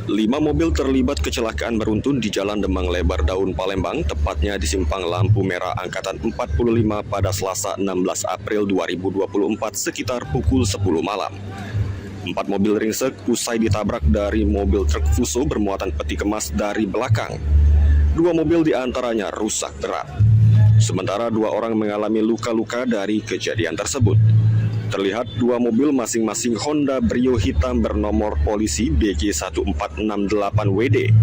5 mobil terlibat kecelakaan beruntun di Jalan Demang Lebar Daun, Palembang, tepatnya di simpang lampu merah Angkatan 45 pada Selasa 16 April 2024 sekitar pukul 10 malam. 4 mobil ringsek usai ditabrak dari mobil truk Fuso bermuatan peti kemas dari belakang. 2 mobil diantaranya rusak berat. Sementara 2 orang mengalami luka-luka dari kejadian tersebut. Terlihat 2 mobil masing-masing Honda Brio hitam bernomor polisi BG1468WD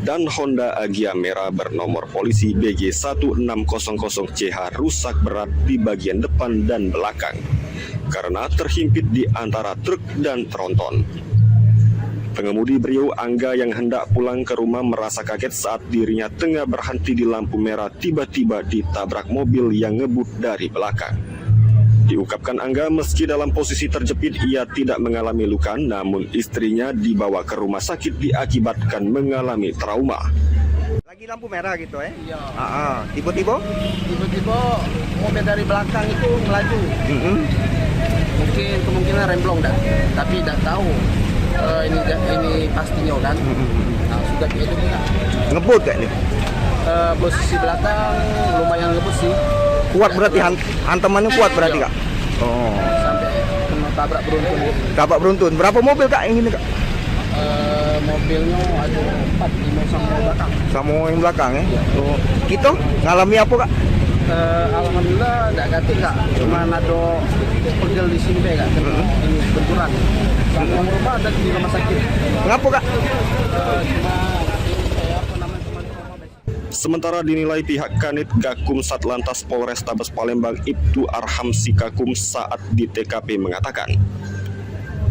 dan Honda Agya merah bernomor polisi BG1600CH rusak berat di bagian depan dan belakang karena terhimpit di antara truk dan tronton. Pengemudi Brio Angga yang hendak pulang ke rumah merasa kaget saat dirinya tengah berhenti di lampu merah tiba-tiba ditabrak mobil yang ngebut dari belakang. Diungkapkan Angga, meski dalam posisi terjepit ia tidak mengalami luka, namun istrinya dibawa ke rumah sakit diakibatkan mengalami trauma. Lagi lampu merah gitu Iya. Tiba-tiba Mobil dari belakang itu melaju. Mungkin kemungkinan remblong dah, tapi tidak tahu ini pastinya kan. Nah, sudah itu ngebut kayak nih. Posisi belakang lumayan ngebut sih. Kuat berarti hantamannya kuat berarti Kak. Oh. Sampai kena tabrak beruntun. Tabrak beruntun. Berapa mobil Kak yang ini Kak? Mobilnya ada 4, 5 sama belakang. Sama yang belakang ya. Oh. Kita ngalami apa Kak? Alhamdulillah tidak gatil Kak. Cuma ada pegel di sini Kak. Ini benturan. Yang rumah ada di rumah sakit. Kenapa Kak? Sementara dinilai pihak Kanit Gakum Satlantas Polrestabes Palembang Ibtu Arham Sikakum saat di TKP mengatakan,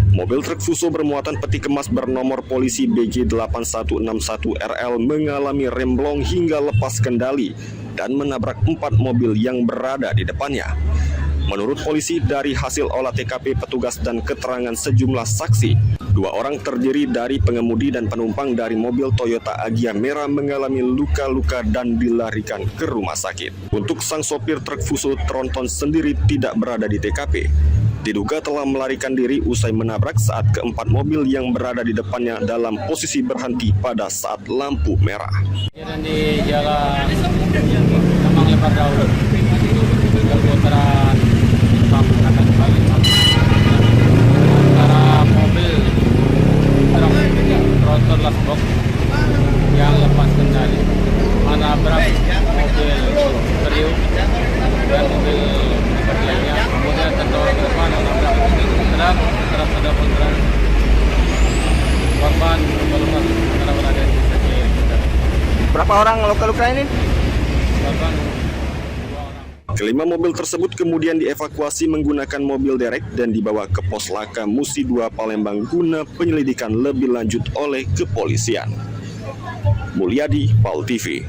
mobil truk Fuso bermuatan peti kemas bernomor polisi BG8161RL mengalami remblong hingga lepas kendali dan menabrak 4 mobil yang berada di depannya. Menurut polisi, dari hasil olah TKP petugas dan keterangan sejumlah saksi, 2 orang terdiri dari pengemudi dan penumpang dari mobil Toyota Agya merah mengalami luka-luka dan dilarikan ke rumah sakit. Untuk sang sopir truk Fuso tronton sendiri tidak berada di TKP. Diduga telah melarikan diri usai menabrak saat keempat mobil yang berada di depannya dalam posisi berhenti pada saat lampu merah. Dan di jalan Demang Lebar Daun, putaran Angkatan 45. Antara mobil truk tronton lasbok yang lepas kendali menabrak mobil Brio dan mobil lainnya, kemudian terdorong ke depan menabrak truk, terus ada benturan. Korban luka karena berada di sakit. Berapa orang luka-luka ini? Korban 2 orang. Kelima mobil tersebut kemudian dievakuasi menggunakan mobil derek dan dibawa ke Pos Laka Musi 2 Palembang guna penyelidikan lebih lanjut oleh kepolisian. Mulyadi, PAL TV.